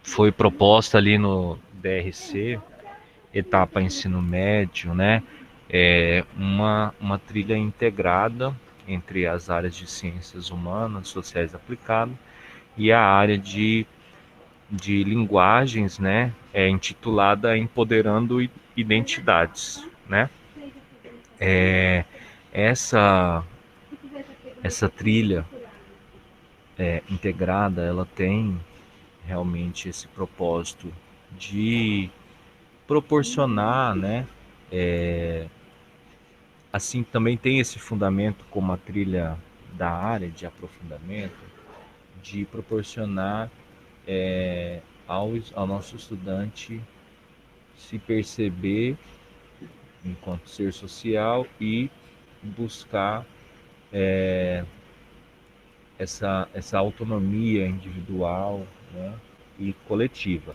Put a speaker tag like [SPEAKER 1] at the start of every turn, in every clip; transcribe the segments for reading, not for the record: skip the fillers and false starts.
[SPEAKER 1] Foi proposta ali no DRC, etapa ensino médio, né? Uma trilha integrada entre as áreas de ciências humanas, sociais aplicadas e a área de linguagens, né? Intitulada Empoderando Identidades, né? É, essa, essa trilha integrada, ela tem realmente esse propósito de proporcionar, né? Assim, também tem esse fundamento como a trilha da área de aprofundamento, de proporcionar ao nosso estudante se perceber enquanto ser social e buscar essa autonomia individual, né, e coletiva.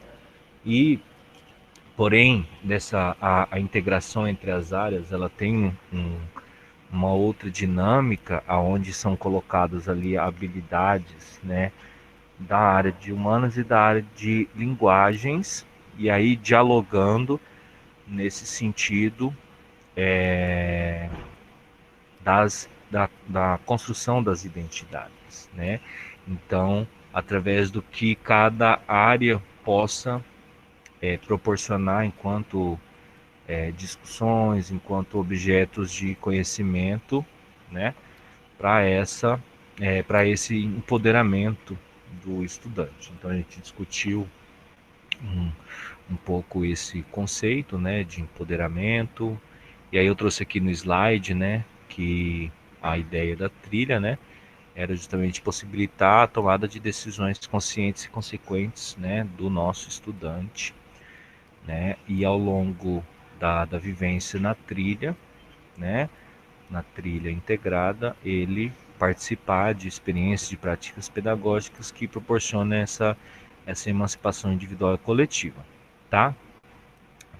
[SPEAKER 1] E, porém, a integração entre as áreas, ela tem uma outra dinâmica aonde são colocadas ali habilidades, né, da área de humanas e da área de linguagens, e aí dialogando nesse sentido da construção das identidades, né? Então, através do que cada área possa proporcionar enquanto discussões, enquanto objetos de conhecimento, né? Para esse empoderamento do estudante. Então a gente discutiu um, um pouco esse conceito, né, de empoderamento. E aí eu trouxe aqui no slide, né, que a ideia da trilha, né, era justamente possibilitar a tomada de decisões conscientes e consequentes, né, do nosso estudante, né, e ao longo da vivência né, na trilha integrada, ele participar de experiências, de práticas pedagógicas que proporcionam essa emancipação individual e coletiva, tá?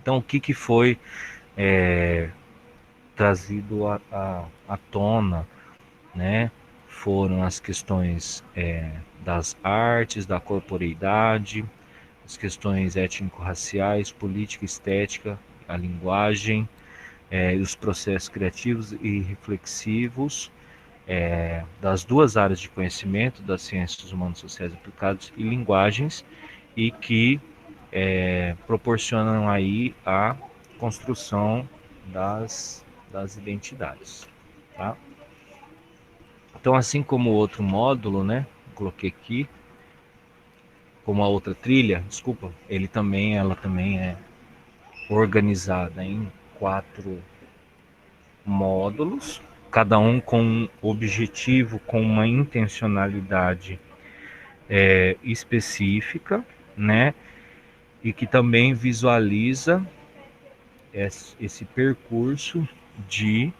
[SPEAKER 1] Então, o que foi trazido à tona, né? Foram as questões das artes, da corporeidade, as questões étnico-raciais, política, estética, a linguagem, os processos criativos e reflexivos das duas áreas de conhecimento, das ciências humanas, sociais aplicadas e linguagens, e que proporcionam aí a construção das identidades. Tá? Então, assim como o outro módulo, né, coloquei aqui, como a outra trilha, desculpa, ela também é organizada em 4 módulos, cada um com um objetivo, com uma intencionalidade específica, né, e que também visualiza esse percurso de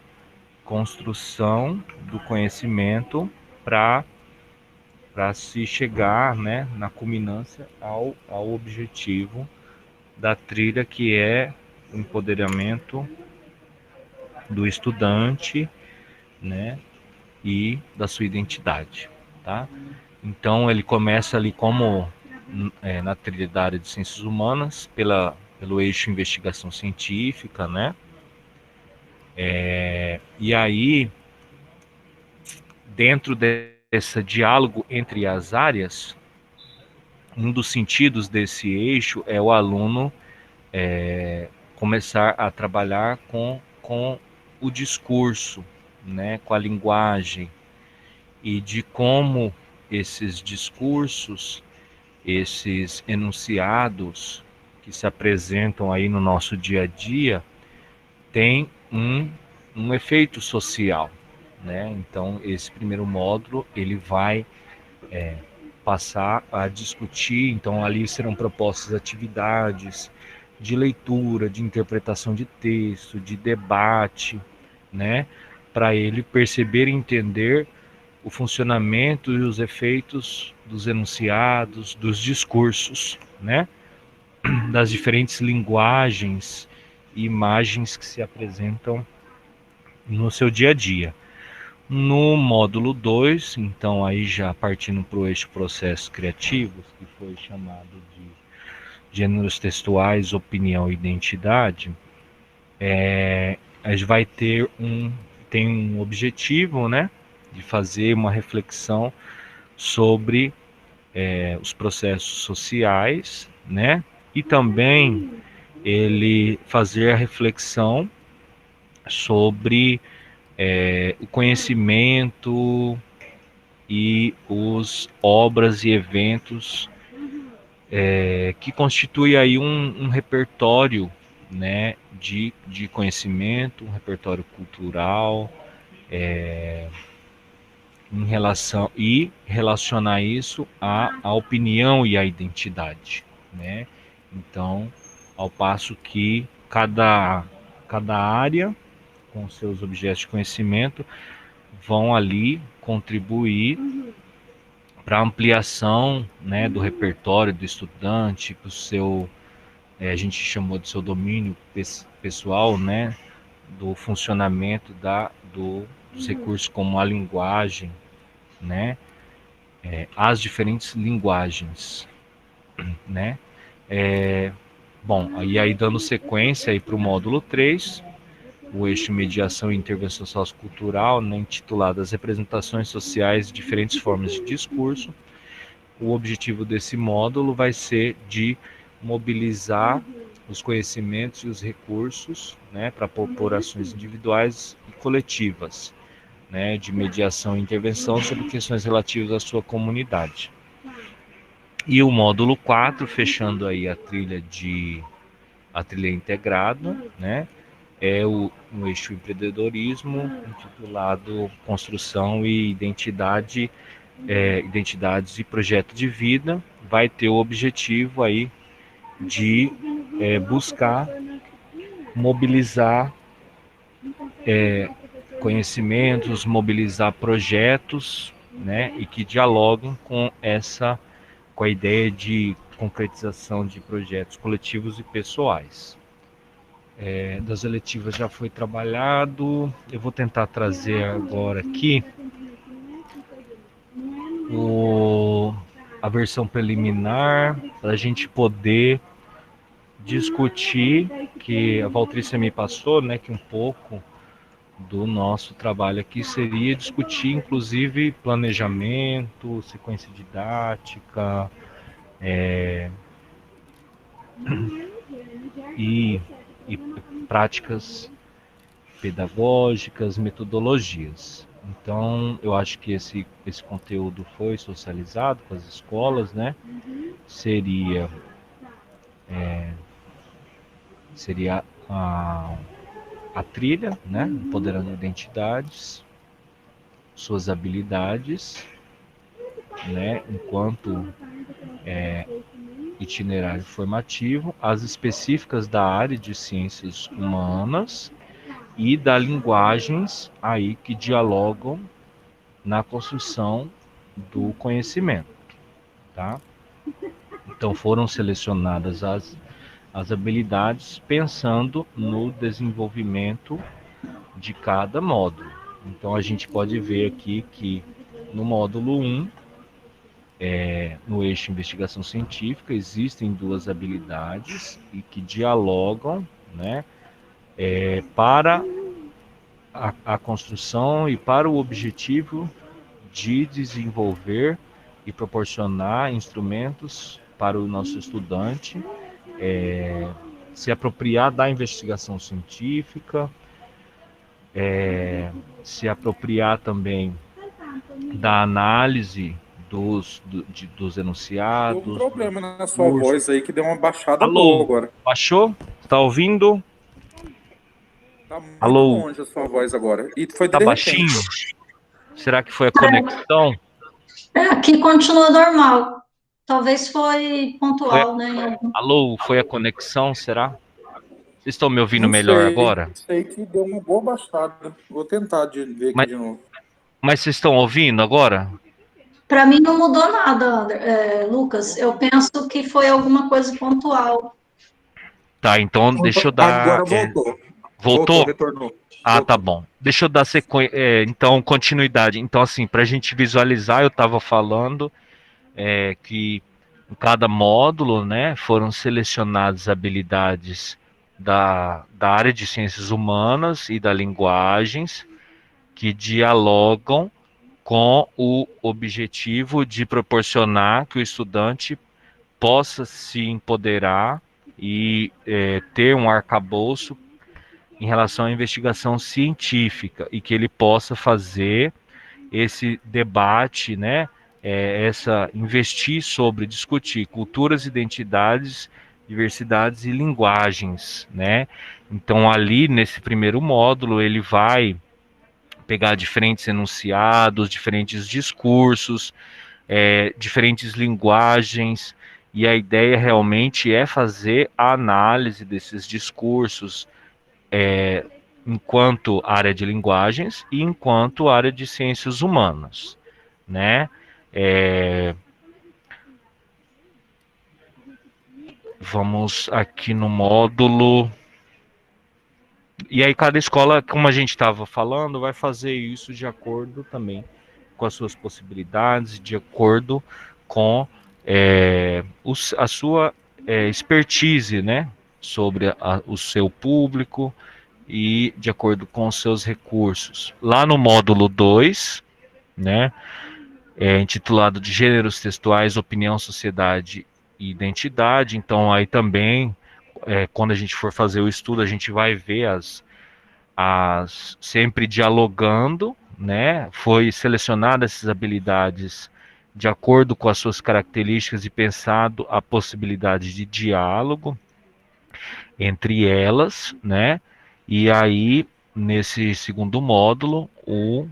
[SPEAKER 1] construção do conhecimento para se chegar, né, na culminância ao objetivo da trilha, que é o empoderamento do estudante, né, e da sua identidade, tá? Então ele começa ali como na trilha da área de ciências humanas pelo eixo investigação científica, né? E aí dentro desse diálogo entre as áreas, um dos sentidos desse eixo é o aluno começar a trabalhar com o discurso, né, com a linguagem, e de como esses discursos, esses enunciados que se apresentam aí no nosso dia a dia, têm um efeito social, né? Então, esse primeiro módulo, ele vai passar a discutir, então ali serão propostas atividades de leitura, de interpretação de texto, de debate, né? Para ele perceber e entender o funcionamento e os efeitos dos enunciados, dos discursos, né? Das diferentes linguagens e imagens que se apresentam no seu dia a dia. No módulo 2, então aí já partindo para o eixo processos criativos, que foi chamado de gêneros textuais, opinião e identidade, a gente vai tem um objetivo, né, de fazer uma reflexão sobre os processos sociais, né, e também ele fazer a reflexão sobre o conhecimento e os obras e eventos que constitui aí um repertório, né, de conhecimento, um repertório cultural, em relação e relacionar isso à opinião e à identidade, né? Então, ao passo que cada área com seus objetos de conhecimento vão ali contribuir para a ampliação, né, do repertório do estudante, para o seu, a gente chamou de seu domínio pessoal, né, do funcionamento dos recursos como a linguagem, né, as diferentes linguagens, né. Bom, aí dando sequência para o módulo 3, o eixo mediação e intervenção sociocultural, né, intitulado As representações sociais de diferentes formas de discurso. O objetivo desse módulo vai ser de mobilizar os conhecimentos e os recursos, né, para propor ações individuais e coletivas, né, de mediação e intervenção sobre questões relativas à sua comunidade. E o módulo 4, fechando aí a trilha integrada, né, é o eixo empreendedorismo, intitulado Construção e Identidades e Projeto de Vida, vai ter o objetivo aí de buscar mobilizar conhecimentos, mobilizar projetos, né, e que dialoguem com a ideia de concretização de projetos coletivos e pessoais. Das eletivas já foi trabalhado. Eu vou tentar trazer agora aqui a versão preliminar para a gente poder discutir, que a Valtrícia me passou, né, que um pouco do nosso trabalho aqui seria discutir, inclusive, planejamento, sequência didática e, e práticas pedagógicas, metodologias. Então, eu acho que esse conteúdo foi socializado com as escolas, né? Seria, seria a trilha, né? Empoderando identidades, suas habilidades, né? Enquanto itinerário formativo, as específicas da área de ciências humanas e da linguagens aí que dialogam na construção do conhecimento, tá? Então foram selecionadas as habilidades pensando no desenvolvimento de cada módulo. Então a gente pode ver aqui que no módulo 1, no eixo investigação científica, existem duas habilidades e que dialogam, né, para a construção e para o objetivo de desenvolver e proporcionar instrumentos para o nosso estudante se apropriar da investigação científica, se apropriar também da análise dos
[SPEAKER 2] Tem um
[SPEAKER 1] enunciados, dos
[SPEAKER 2] problema na sua
[SPEAKER 1] discursos.
[SPEAKER 2] voz aí que deu uma baixada boa
[SPEAKER 1] Alô,
[SPEAKER 2] agora.
[SPEAKER 1] baixou? Tá ouvindo?
[SPEAKER 2] Tá muito
[SPEAKER 1] Alô,
[SPEAKER 2] longe a sua voz agora. E foi
[SPEAKER 1] tá
[SPEAKER 2] de
[SPEAKER 1] baixinho?
[SPEAKER 2] repente.
[SPEAKER 1] Será que foi a conexão?
[SPEAKER 3] Aqui continua normal. Talvez foi
[SPEAKER 1] Foi,
[SPEAKER 3] pontual, né?
[SPEAKER 1] alô, foi a conexão, será? Vocês estão me ouvindo
[SPEAKER 2] Não
[SPEAKER 1] melhor
[SPEAKER 2] sei.
[SPEAKER 1] agora?
[SPEAKER 2] Sei que deu uma boa baixada. Vou tentar ver aqui
[SPEAKER 1] Mas,
[SPEAKER 2] de novo.
[SPEAKER 1] mas vocês estão ouvindo agora?
[SPEAKER 3] Para mim não mudou nada, Lucas. Eu penso que foi alguma coisa pontual.
[SPEAKER 1] Tá, então deixa eu dar.
[SPEAKER 2] Agora voltou. Voltou,
[SPEAKER 1] Voltou?
[SPEAKER 2] retornou.
[SPEAKER 1] Ah, tá bom. Deixa eu dar então, continuidade. Então, assim, para a gente visualizar, eu estava falando que em cada módulo, né, foram selecionadas habilidades da área de ciências humanas e da linguagens que dialogam com o objetivo de proporcionar que o estudante possa se empoderar e ter um arcabouço em relação à investigação científica e que ele possa fazer esse debate, né? Investir sobre, discutir culturas, identidades, diversidades e linguagens, né? Então ali nesse primeiro módulo ele vai pegar diferentes enunciados, diferentes discursos, diferentes linguagens, e a ideia realmente é fazer a análise desses discursos enquanto área de linguagens e enquanto área de ciências humanas, né? É, vamos aqui no módulo. E aí cada escola, como a gente estava falando, vai fazer isso de acordo também com as suas possibilidades, de acordo com a sua expertise, né? Sobre o seu público e de acordo com os seus recursos. Lá no módulo 2, né? Intitulado de Gêneros Textuais, Opinião, Sociedade e Identidade. Então aí também, quando a gente for fazer o estudo, a gente vai ver sempre dialogando, né? Foi selecionada essas habilidades de acordo com as suas características e pensado a possibilidade de diálogo entre elas, né? E aí, nesse segundo módulo, o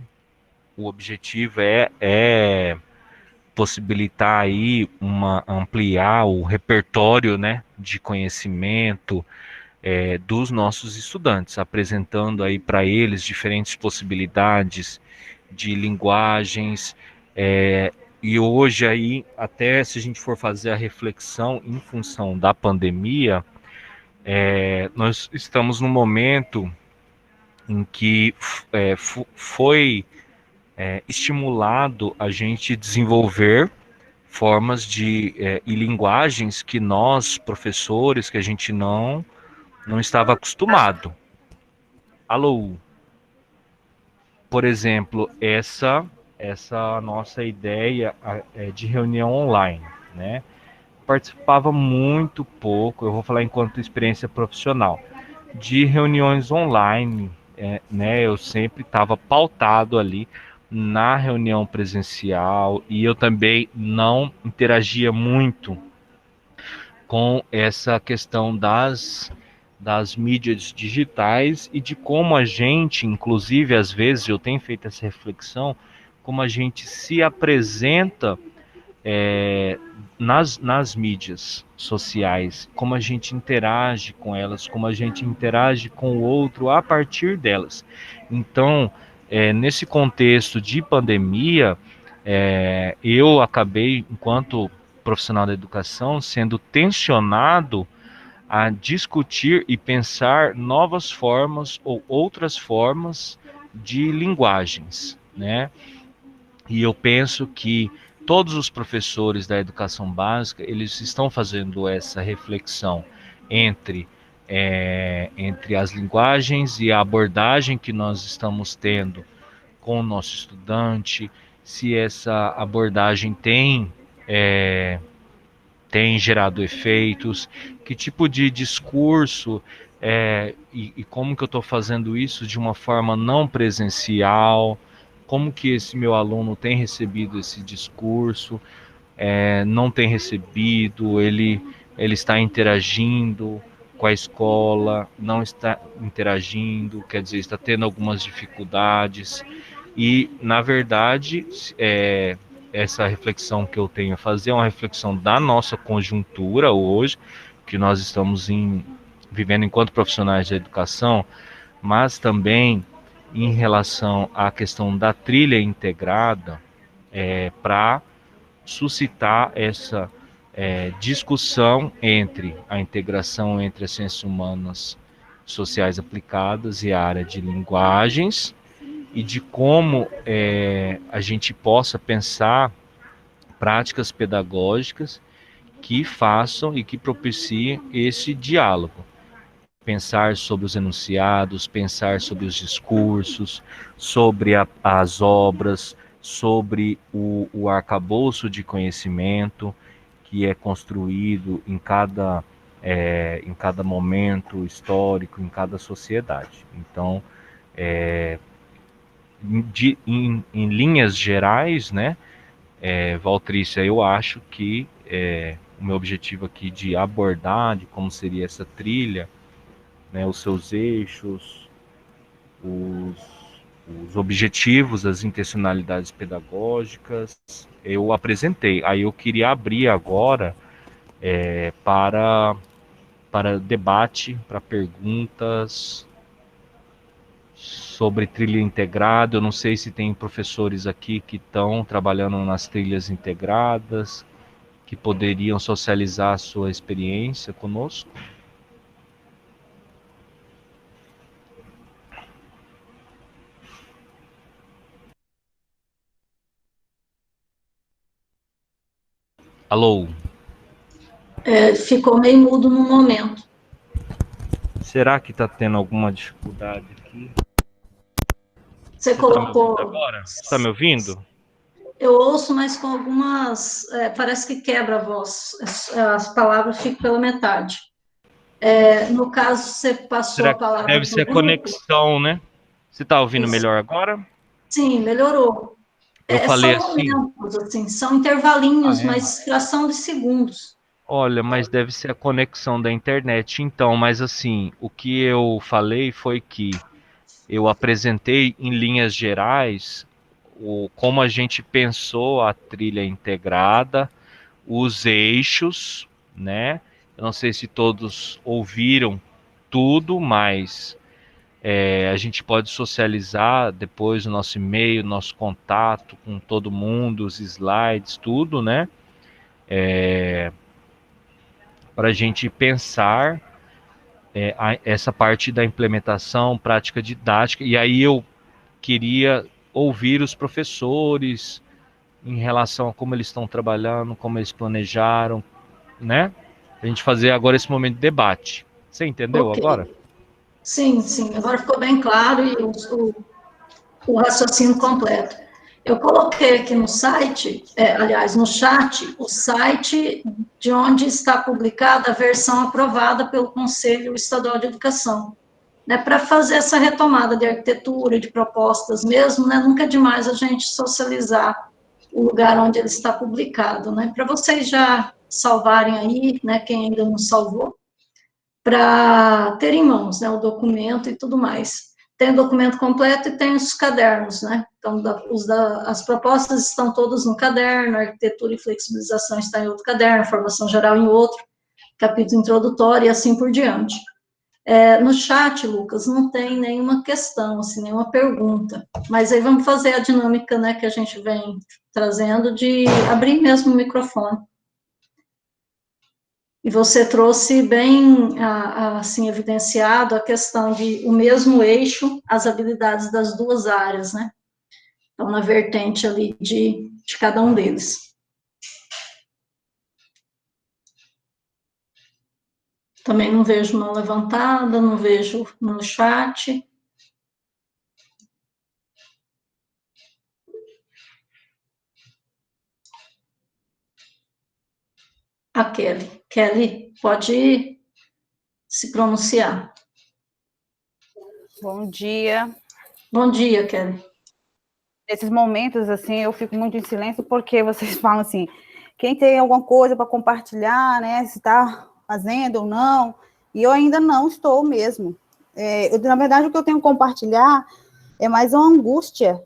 [SPEAKER 1] objetivo é possibilitar aí ampliar o repertório, né, de conhecimento dos nossos estudantes, apresentando aí para eles diferentes possibilidades de linguagens. E hoje aí, até se a gente for fazer a reflexão em função da pandemia, nós estamos num momento em que foi estimulado a gente desenvolver formas e linguagens que nós, professores, que a gente não estava acostumado. Alô, por exemplo, essa nossa ideia de reunião online, né? Participava muito pouco, eu vou falar enquanto experiência profissional, de reuniões online, né? Eu sempre estava pautado ali na reunião presencial e eu também não interagia muito com essa questão das mídias digitais e de como a gente, inclusive, às vezes eu tenho feito essa reflexão, como a gente se apresenta nas mídias sociais, como a gente interage com elas, como a gente interage com o outro a partir delas. Então, nesse contexto de pandemia, eu acabei, enquanto profissional da educação, sendo tensionado a discutir e pensar novas formas ou outras formas de linguagens, né? E eu penso que todos os professores da educação básica, eles estão fazendo essa reflexão entre entre as linguagens e a abordagem que nós estamos tendo com o nosso estudante, se essa abordagem tem gerado efeitos, que tipo de discurso e como que eu estou fazendo isso de uma forma não presencial, como que esse meu aluno tem recebido esse discurso, não tem recebido, ele está interagindo com a escola, não está interagindo, quer dizer, está tendo algumas dificuldades. E, na verdade, essa reflexão que eu tenho a fazer é uma reflexão da nossa conjuntura hoje, que nós estamos vivendo enquanto profissionais da educação, mas também em relação à questão da trilha integrada, para suscitar essa discussão entre a integração entre as ciências humanas, sociais aplicadas e a área de linguagens, e de como a gente possa pensar práticas pedagógicas que façam e que propiciem esse diálogo. Pensar sobre os enunciados, pensar sobre os discursos, sobre as obras, sobre o arcabouço de conhecimento que é construído em cada momento histórico, em cada sociedade. Então, em linhas gerais, né, Valtrícia, eu acho que o meu objetivo aqui de abordar de como seria essa trilha, né, os seus eixos, os objetivos, as intencionalidades pedagógicas, eu apresentei. Aí eu queria abrir agora para debate, para perguntas sobre trilha integrada. Eu não sei se tem professores aqui que estão trabalhando nas trilhas integradas, que poderiam socializar a sua experiência conosco. Alô?
[SPEAKER 3] Ficou meio mudo no momento.
[SPEAKER 1] Será que está tendo alguma dificuldade aqui?
[SPEAKER 3] Você
[SPEAKER 1] Você está me ouvindo
[SPEAKER 3] colocou...
[SPEAKER 1] agora? Você está me ouvindo?
[SPEAKER 3] Eu ouço, mas com algumas... parece que quebra a voz. As palavras ficam pela metade. No caso, você passou
[SPEAKER 1] Será
[SPEAKER 3] a
[SPEAKER 1] que
[SPEAKER 3] palavra
[SPEAKER 1] deve
[SPEAKER 3] para o
[SPEAKER 1] ser
[SPEAKER 3] grupo?
[SPEAKER 1] conexão, né? Você está ouvindo
[SPEAKER 3] Isso.
[SPEAKER 1] melhor agora?
[SPEAKER 3] Sim, melhorou.
[SPEAKER 1] Eu falei
[SPEAKER 3] São
[SPEAKER 1] assim?
[SPEAKER 3] momentos, assim, são intervalinhos,
[SPEAKER 1] Ah, é?
[SPEAKER 3] mas fração de segundos.
[SPEAKER 1] Olha, mas deve ser a conexão da internet, então. Mas assim, o que eu falei foi que eu apresentei em linhas gerais como a gente pensou a trilha integrada, os eixos, né? Eu não sei se todos ouviram tudo, mas a gente pode socializar depois o nosso e-mail, nosso contato com todo mundo, os slides, tudo, né? Para a gente pensar essa parte da implementação, prática didática. E aí eu queria ouvir os professores em relação a como eles estão trabalhando, como eles planejaram, né? A gente fazer agora esse momento de debate. Você entendeu
[SPEAKER 3] Ok.
[SPEAKER 1] agora?
[SPEAKER 3] Sim, sim, agora ficou bem claro e o raciocínio completo. Eu coloquei aqui no site, aliás, no chat, o site de onde está publicada a versão aprovada pelo Conselho Estadual de Educação, né, para fazer essa retomada de arquitetura, de propostas mesmo, né, nunca é demais a gente socializar o lugar onde ele está publicado, né, para vocês já salvarem aí, né, quem ainda não salvou, para ter em mãos, né, o documento e tudo mais. Tem o documento completo e tem os cadernos, né? Então, as propostas estão todas no caderno, a arquitetura e flexibilização está em outro caderno, formação geral em outro, capítulo introdutório e assim por diante. No chat, Lucas, não tem nenhuma questão, assim, nenhuma pergunta, mas aí vamos fazer a dinâmica, né, que a gente vem trazendo de abrir mesmo o microfone. E você trouxe bem, assim, evidenciado a questão de o mesmo eixo, as habilidades das duas áreas, né? Então, na vertente ali de cada um deles. Também não vejo mão levantada, não vejo no chat. A Kelly. Kelly, pode se pronunciar.
[SPEAKER 4] Bom dia.
[SPEAKER 3] Bom dia, Kelly.
[SPEAKER 4] Nesses momentos, assim, eu fico muito em silêncio porque vocês falam assim, quem tem alguma coisa para compartilhar, né, se está fazendo ou não, e eu ainda não estou mesmo. Na verdade, o que eu tenho que compartilhar é mais uma angústia.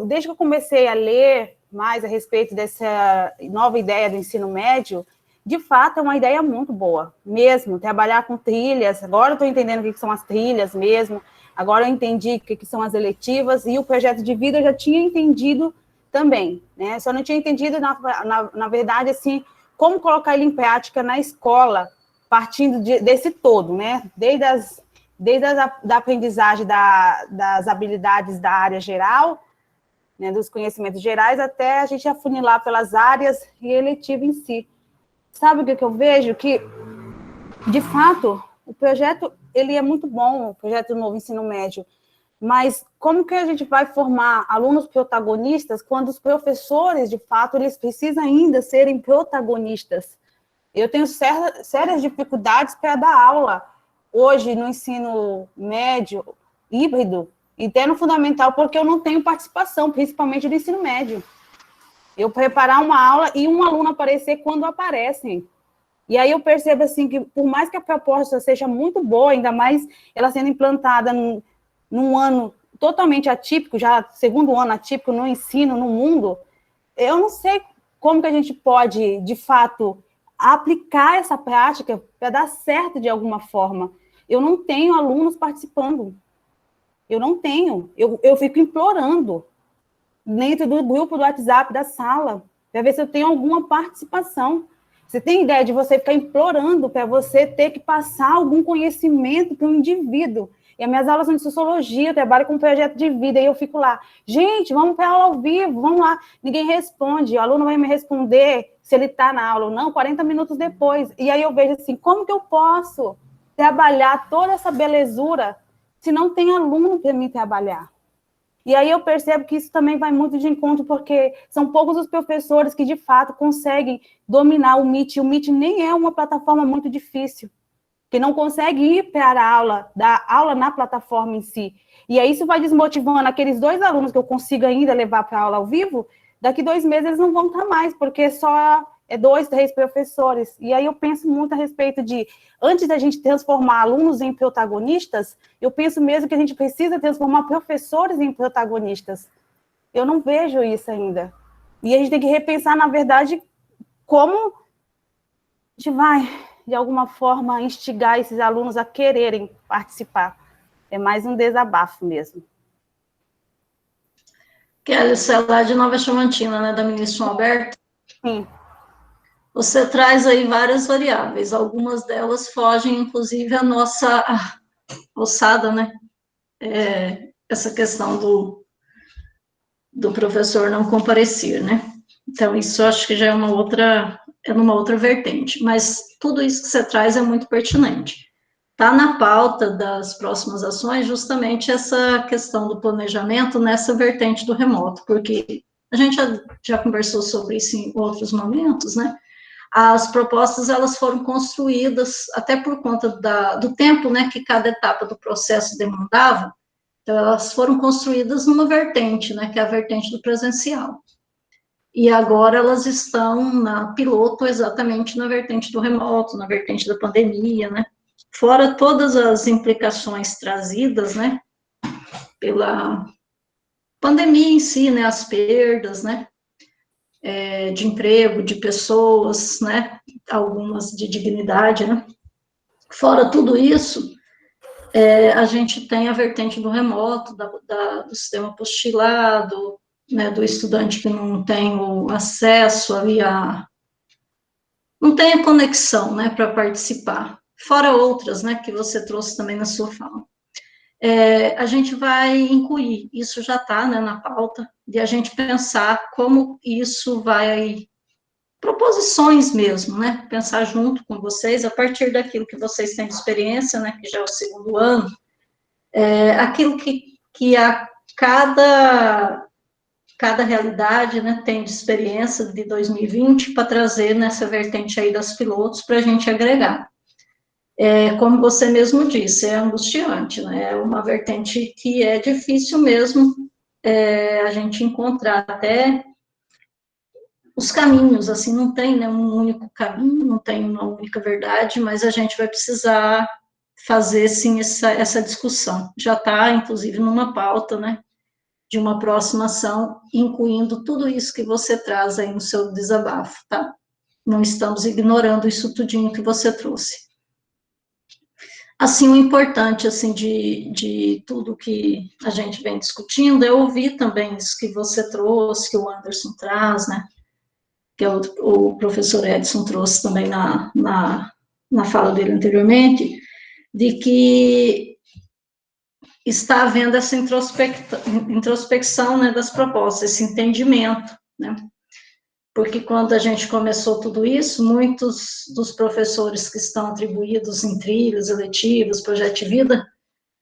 [SPEAKER 4] Desde que eu comecei a ler mais a respeito dessa nova ideia do ensino médio, de fato, é uma ideia muito boa, mesmo, trabalhar com trilhas. Agora eu estou entendendo o que são as trilhas mesmo, agora eu entendi o que são as eletivas, e o projeto de vida eu já tinha entendido também, né? Só não tinha entendido, na verdade, assim, como colocar ele em prática na escola, partindo desse todo, né? Desde da aprendizagem das habilidades da área geral, né, dos conhecimentos gerais, até a gente afunilar pelas áreas e eletiva em si. Sabe o que eu vejo? Que, de fato, o projeto ele é muito bom, o projeto do novo ensino médio, mas como que a gente vai formar alunos protagonistas quando os professores, de fato, eles precisam ainda serem protagonistas? Eu tenho sérias dificuldades para dar aula hoje no ensino médio, híbrido, e até no fundamental, porque eu não tenho participação, principalmente do ensino médio. Eu preparar uma aula e um aluno aparecer quando aparecem. E aí eu percebo, assim, que por mais que a proposta seja muito boa, ainda mais ela sendo implantada num ano totalmente atípico, já segundo ano atípico no ensino, no mundo, eu não sei como que a gente pode, de fato, aplicar essa prática para dar certo de alguma forma. Eu não tenho alunos participando. Eu não tenho. Eu fico implorando dentro do grupo do WhatsApp da sala para ver se eu tenho alguma participação. Você tem ideia de você ficar implorando para você ter que passar algum conhecimento para um indivíduo? E as minhas aulas são de sociologia, eu trabalho com um projeto de vida, e eu fico lá, gente, vamos para a aula ao vivo, vamos lá. Ninguém responde, o aluno vai me responder se ele está na aula ou não, 40 minutos depois. E aí eu vejo assim, como que eu posso trabalhar toda essa belezura se não tem aluno para mim trabalhar? E aí eu percebo que isso também vai muito de encontro, porque são poucos os professores que, de fato, conseguem dominar o Meet. O Meet nem é uma plataforma muito difícil, que não consegue ir para a aula, dar aula na plataforma em si. E aí isso vai desmotivando aqueles 2 alunos que eu consigo ainda levar para a aula ao vivo, daqui 2 meses eles não vão estar mais, porque só 2, 3 professores. E aí eu penso muito a respeito de, antes da gente transformar alunos em protagonistas, eu penso mesmo que a gente precisa transformar professores em protagonistas. Eu não vejo isso ainda. E a gente tem que repensar, na verdade, como a gente vai, de alguma forma, instigar esses alunos a quererem participar. É mais um desabafo mesmo.
[SPEAKER 3] Kelly, você é lá de Nova Chamantina, né, da ministra Alberto?
[SPEAKER 4] Sim.
[SPEAKER 3] Você traz aí várias variáveis, algumas delas fogem, inclusive, à nossa ossada, né? Essa questão do professor não comparecer, né? Então, isso eu acho que já é numa outra vertente, mas tudo isso que você traz é muito pertinente. Está na pauta das próximas ações justamente essa questão do planejamento nessa vertente do remoto, porque a gente já conversou sobre isso em outros momentos, né? As propostas, elas foram construídas até por conta do tempo, né, que cada etapa do processo demandava, então elas foram construídas numa vertente, né, que é a vertente do presencial. E agora elas estão na piloto exatamente na vertente do remoto, na vertente da pandemia, né, fora todas as implicações trazidas, né, pela pandemia em si, né, as perdas, né, de emprego, de pessoas, né, algumas de dignidade, né. Fora tudo isso, a gente tem a vertente do remoto, do sistema apostilado, né, do estudante que não tem o acesso ali não tem a conexão, né, para participar. Fora outras, né, que você trouxe também na sua fala. A gente vai incluir, isso já está, né, na pauta, de a gente pensar como isso vai, proposições mesmo, né, pensar junto com vocês, a partir daquilo que vocês têm de experiência, né, que já é o 2º ano, aquilo que a cada realidade, né, tem de experiência de 2020 para trazer nessa vertente aí das pilotos para a gente agregar. Como você mesmo disse, é angustiante, né, é uma vertente que é difícil mesmo a gente encontrar até os caminhos, assim, não tem, né, um único caminho, não tem uma única verdade, mas a gente vai precisar fazer, sim, essa discussão. Já está, inclusive, numa pauta, né, de uma próxima ação, incluindo tudo isso que você traz aí no seu desabafo, tá? Não estamos ignorando isso tudinho que você trouxe. Assim, o importante, assim, de tudo que a gente vem discutindo, é ouvir também isso que você trouxe, que o Anderson traz, né, que o professor Edson trouxe também na na fala dele anteriormente, de que está havendo essa introspecção, né, das propostas, esse entendimento, né? Porque quando a gente começou tudo isso, muitos dos professores que estão atribuídos em trilhos, eletivos, projeto de vida,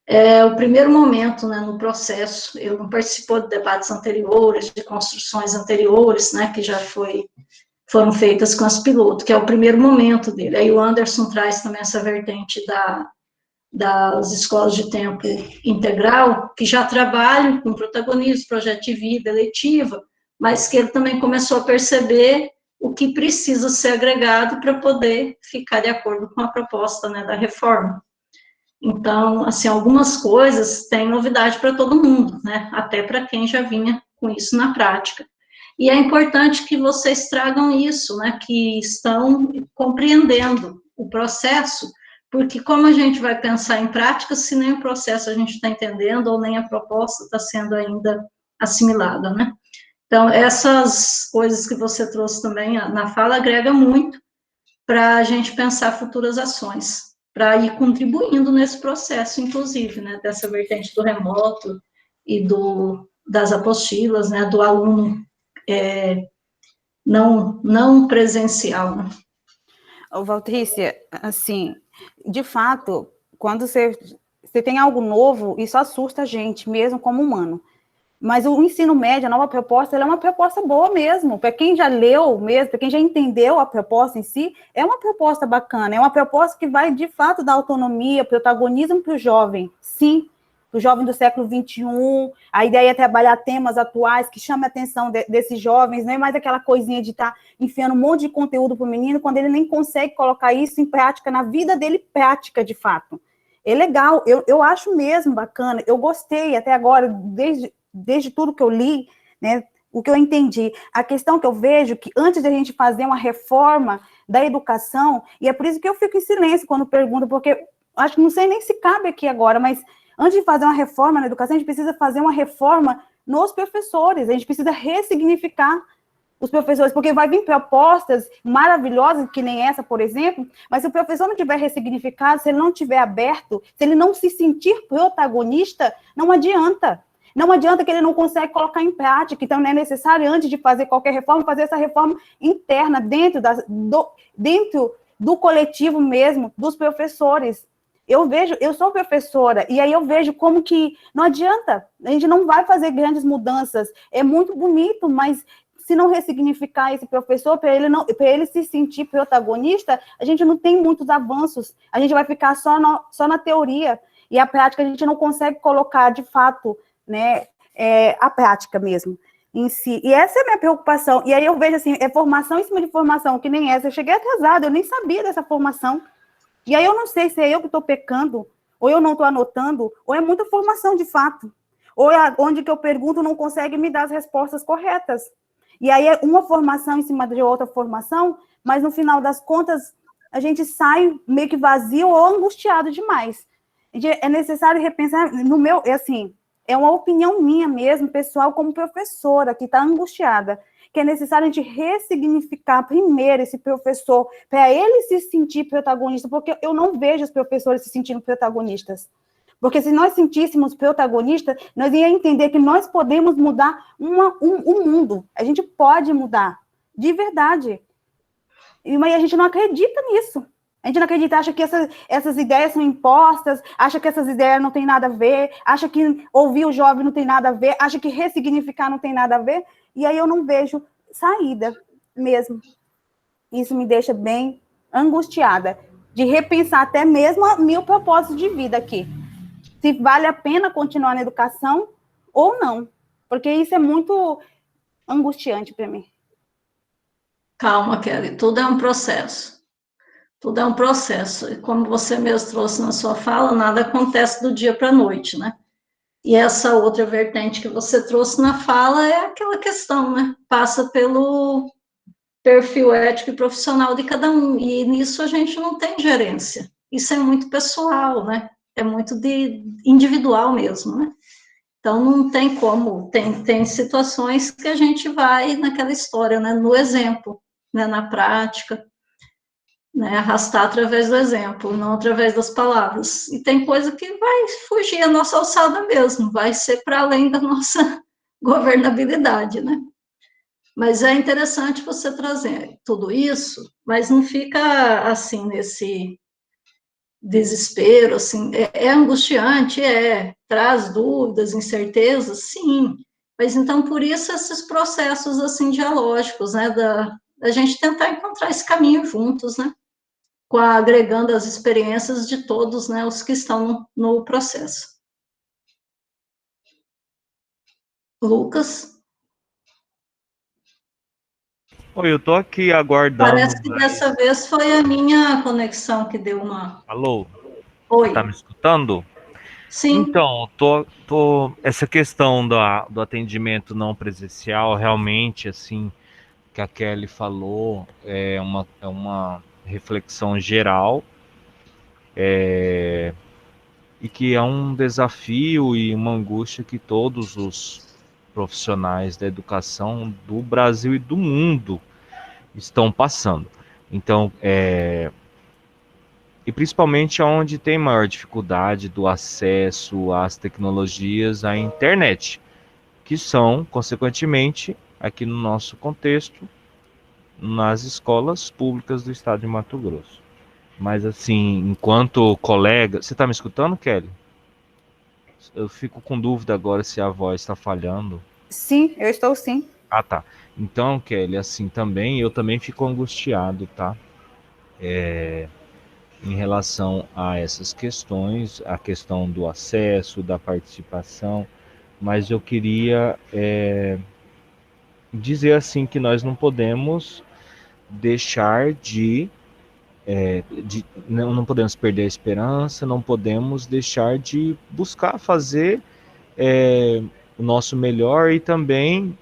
[SPEAKER 3] é o primeiro momento, né, no processo. Ele não participou de debates anteriores, de construções anteriores, né, que já foram feitas com as pilotos, que é o primeiro momento dele. Aí o Anderson traz também essa vertente das escolas de tempo integral, que já trabalham com protagonismo, projeto de vida, eletiva, mas que ele também começou a perceber o que precisa ser agregado para poder ficar de acordo com a proposta, né, da reforma. Então, assim, algumas coisas têm novidade para todo mundo, né, até para quem já vinha com isso na prática. E é importante que vocês tragam isso, né, que estão compreendendo o processo, porque como a gente vai pensar em prática se nem o processo a gente está entendendo ou nem a proposta está sendo ainda assimilada, né? Então, essas coisas que você trouxe também na fala agrega muito para a gente pensar futuras ações, para ir contribuindo nesse processo, inclusive, né, dessa vertente do remoto e das apostilas, né, do aluno não presencial, né?
[SPEAKER 4] Valtrícia, assim, de fato, quando você tem algo novo, isso assusta a gente, mesmo como humano. Mas o ensino médio, a nova proposta, ela é uma proposta boa mesmo. Para quem já leu mesmo, para quem já entendeu a proposta em si, é uma proposta bacana, é uma proposta que vai, de fato, dar autonomia, protagonismo para o jovem, sim, para o jovem do século XXI. A ideia é trabalhar temas atuais que chamem a atenção desses jovens, não é mais aquela coisinha de estar enfiando um monte de conteúdo para o menino, quando ele nem consegue colocar isso em prática, na vida dele, prática, de fato. É legal, eu acho mesmo bacana, eu gostei até agora, desde tudo que eu li, né, o que eu entendi. A questão que eu vejo que antes de a gente fazer uma reforma da educação, e é por isso que eu fico em silêncio quando pergunto, porque acho que não sei nem se cabe aqui agora, mas antes de fazer uma reforma na educação, a gente precisa fazer uma reforma nos professores, a gente precisa ressignificar os professores, porque vai vir propostas maravilhosas, que nem essa, por exemplo, mas se o professor não tiver ressignificado, se ele não tiver aberto, se ele não se sentir protagonista, não adianta. Não adianta que ele não consegue colocar em prática, então é necessário, antes de fazer qualquer reforma, fazer essa reforma interna, dentro do coletivo mesmo, dos professores. Eu sou professora, e aí eu vejo como que não adianta, a gente não vai fazer grandes mudanças, é muito bonito, mas se não ressignificar esse professor, para ele se sentir protagonista, a gente não tem muitos avanços, a gente vai ficar só na teoria, e a prática a gente não consegue colocar, de fato, né, a prática mesmo, em si. E essa é a minha preocupação. E aí eu vejo, assim, é formação em cima de formação, que nem essa. Eu cheguei atrasada, eu nem sabia dessa formação. E aí eu não sei se é eu que estou pecando, ou eu não estou anotando, ou é muita formação de fato. Ou é onde que eu pergunto não consegue me dar as respostas corretas. E aí é uma formação em cima de outra formação, mas no final das contas a gente sai meio que vazio ou angustiado demais. É necessário repensar, é uma opinião minha mesmo, pessoal, como professora, que está angustiada, que é necessário a gente ressignificar primeiro esse professor, para ele se sentir protagonista, porque eu não vejo os professores se sentindo protagonistas. Porque se nós sentíssemos protagonistas, nós íamos entender que nós podemos mudar um mundo. A gente pode mudar, de verdade. Mas a gente não acredita nisso. A gente não acredita, acha que essas ideias são impostas, acha que essas ideias não têm nada a ver, acha que ouvir o jovem não tem nada a ver, acha que ressignificar não tem nada a ver, e aí eu não vejo saída mesmo. Isso me deixa bem angustiada, de repensar até mesmo meu propósito de vida aqui. Se vale a pena continuar na educação ou não, porque isso é muito angustiante para mim.
[SPEAKER 3] Calma, Kelly, tudo é um processo. Tudo é um processo, e como você mesmo trouxe na sua fala, nada acontece do dia para a noite, né? E essa outra vertente que você trouxe na fala é aquela questão, né? Passa pelo perfil ético e profissional de cada um, e nisso a gente não tem gerência. Isso é muito pessoal, né? É muito individual mesmo, né? Então, não tem como, tem situações que a gente vai naquela história, né? No exemplo, né? Na prática. né, arrastar através do exemplo, não através das palavras. E tem coisa que vai fugir à nossa alçada mesmo, vai ser para além da nossa governabilidade, né? Mas é interessante você trazer tudo isso, mas não fica assim nesse desespero, assim, é angustiante, traz dúvidas, incertezas, sim, mas então por isso esses processos assim dialógicos, né, da gente tentar encontrar esse caminho juntos, né, agregando as experiências de todos, né, os que estão no processo. Lucas?
[SPEAKER 1] Oi, eu tô aqui aguardando,
[SPEAKER 3] Parece que
[SPEAKER 1] mas...
[SPEAKER 3] dessa vez foi a minha conexão que deu uma...
[SPEAKER 1] Alô, você tá me
[SPEAKER 3] Oi,
[SPEAKER 1] escutando?
[SPEAKER 3] sim,
[SPEAKER 1] Então, essa questão do atendimento não presencial, realmente, assim, que a Kelly falou, é uma reflexão geral, e que é um desafio e uma angústia que todos os profissionais da educação do Brasil e do mundo estão passando. Então, e principalmente onde tem maior dificuldade do acesso às tecnologias, à internet, que são, consequentemente, aqui no nosso contexto, nas escolas públicas do estado de Mato Grosso. Mas assim, enquanto colega, você está me escutando, Kelly? Eu fico com dúvida agora se a voz está falhando.
[SPEAKER 4] Sim, eu estou sim.
[SPEAKER 1] Ah, tá. Então, Kelly, assim, também eu também fico angustiado, tá? Em relação a essas questões, a questão do acesso, da participação, mas eu queria dizer assim que nós não podemos deixar não podemos perder a esperança, não podemos deixar de buscar fazer o nosso melhor e também,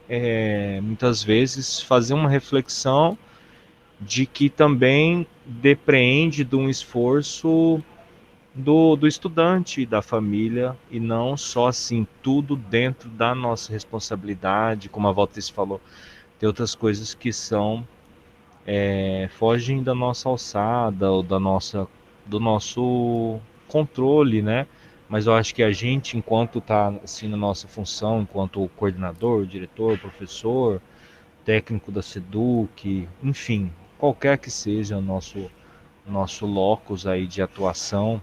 [SPEAKER 1] muitas vezes, fazer uma reflexão de que também depreende de um esforço do estudante, da família, e não só assim, tudo dentro da nossa responsabilidade, como a Valtrice falou, tem outras coisas que fogem da nossa alçada, ou do nosso controle, né? Mas eu acho que a gente, enquanto está assim na nossa função, enquanto coordenador, diretor, professor, técnico da SEDUC, enfim, qualquer que seja o nosso locus aí de atuação,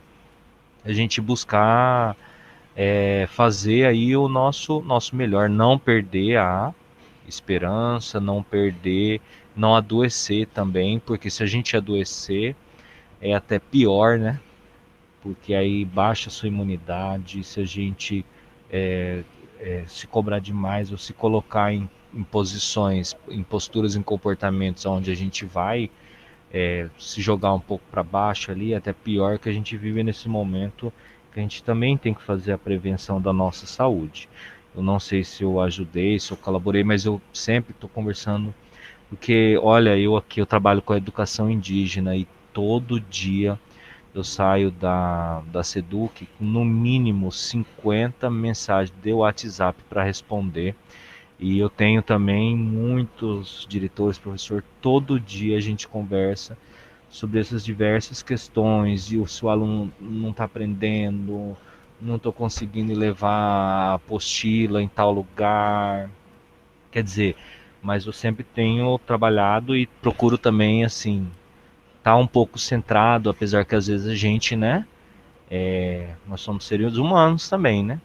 [SPEAKER 1] a gente buscar fazer aí o nosso melhor, não perder a esperança, não perder, não adoecer também, porque se a gente adoecer é até pior, né? Porque aí baixa a sua imunidade, se a gente se cobrar demais ou se colocar em posições, em posturas, em comportamentos onde a gente vai se jogar um pouco para baixo ali, até pior, que a gente vive nesse momento que a gente também tem que fazer a prevenção da nossa saúde. Eu não sei se eu ajudei, se eu colaborei, mas eu sempre estou conversando, porque, olha, eu aqui eu trabalho com a educação indígena e todo dia eu saio da SEDUC com no mínimo 50 mensagens de WhatsApp para responder. E eu tenho também muitos diretores, professor, todo dia a gente conversa sobre essas diversas questões, e se o aluno não está aprendendo, não estou conseguindo levar a apostila em tal lugar. Quer dizer, mas eu sempre tenho trabalhado e procuro também, assim, estar um pouco centrado, apesar que às vezes a gente, né, nós somos seres humanos também, né?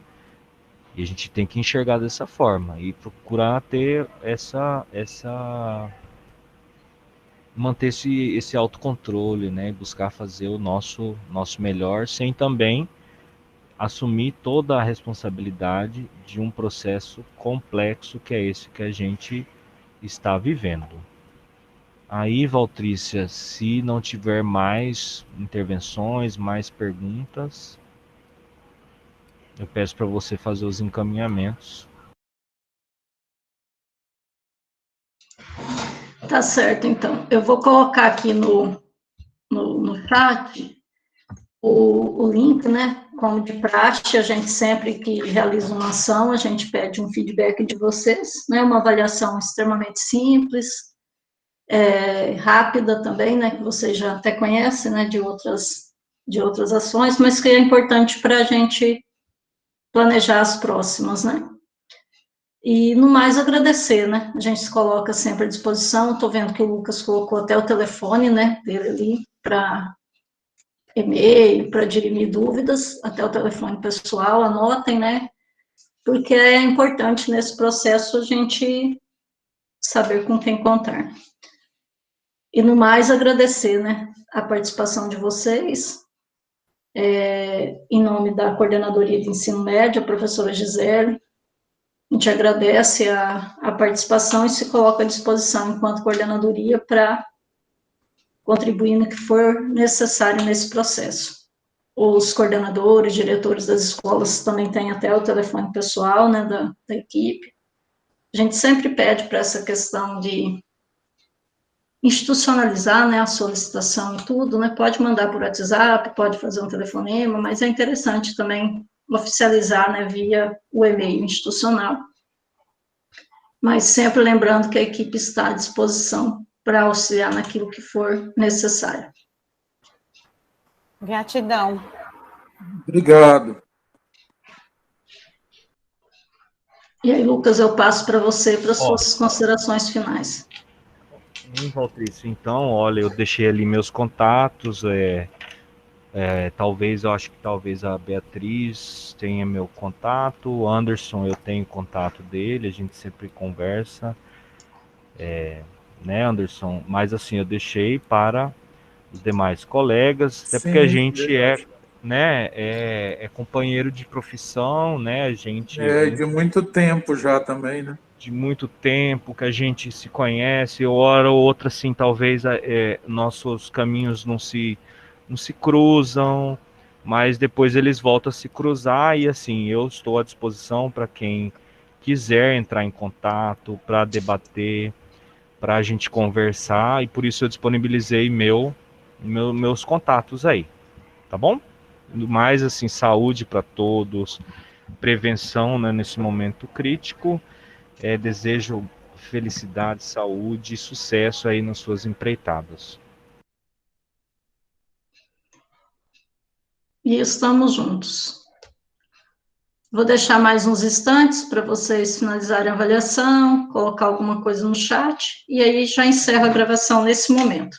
[SPEAKER 1] E a gente tem que enxergar dessa forma e procurar ter manter esse autocontrole, né? E buscar fazer o nosso melhor, sem também assumir toda a responsabilidade de um processo complexo que é esse que a gente está vivendo. Aí, Valtrícia, se não tiver mais intervenções, mais perguntas, eu peço para você fazer os encaminhamentos.
[SPEAKER 3] tá certo, então. Eu vou colocar aqui no chat o link, né? Como de praxe, a gente sempre que realiza uma ação, a gente pede um feedback de vocês, né? Uma avaliação extremamente simples, rápida também, né, que vocês já até conhecem, né, de outras ações, mas que é importante para a gente planejar as próximas, né. E, no mais, agradecer, né, a gente se coloca sempre à disposição. Estou vendo que o Lucas colocou até o telefone, né, dele ali, para e-mail, para dirimir dúvidas, até o telefone pessoal, anotem, né, porque é importante nesse processo a gente saber com quem contar. E, no mais, agradecer, né, a participação de vocês, em nome da Coordenadoria de Ensino Médio, a professora Gisele. A gente agradece a participação e se coloca à disposição, enquanto coordenadoria, para contribuir no que for necessário nesse processo. Os coordenadores, diretores das escolas também têm até o telefone pessoal, né, da equipe. A gente sempre pede para essa questão de institucionalizar, né, a solicitação e tudo, né, pode mandar por WhatsApp, pode fazer um telefonema, mas é interessante também oficializar, né, via o e-mail institucional. Mas sempre lembrando que a equipe está à disposição para auxiliar naquilo que for necessário.
[SPEAKER 4] Gratidão.
[SPEAKER 2] Obrigado.
[SPEAKER 3] E aí, Lucas, eu passo para você para as suas considerações finais.
[SPEAKER 1] Valtrício, então, olha, eu deixei ali meus contatos, talvez, eu acho que talvez a Beatriz tenha meu contato, o Anderson, eu tenho contato dele, a gente sempre conversa, né, Anderson? Mas assim, eu deixei para os demais colegas, até porque a gente
[SPEAKER 2] verdade.
[SPEAKER 1] é companheiro de profissão, né? A gente
[SPEAKER 2] De muito tempo já também, né?
[SPEAKER 1] de muito tempo que a gente se conhece, hora ou outra, assim, talvez nossos caminhos não se cruzam, mas depois eles voltam a se cruzar e, assim, eu estou à disposição para quem quiser entrar em contato, para debater, para a gente conversar, e por isso eu disponibilizei meus contatos aí, tá bom? Mais, assim, saúde para todos, prevenção, né, nesse momento crítico. Desejo felicidade, saúde e sucesso aí nas suas empreitadas.
[SPEAKER 3] E estamos juntos. Vou deixar mais uns instantes para vocês finalizarem a avaliação, colocar alguma coisa no chat, e aí já encerro a gravação nesse momento.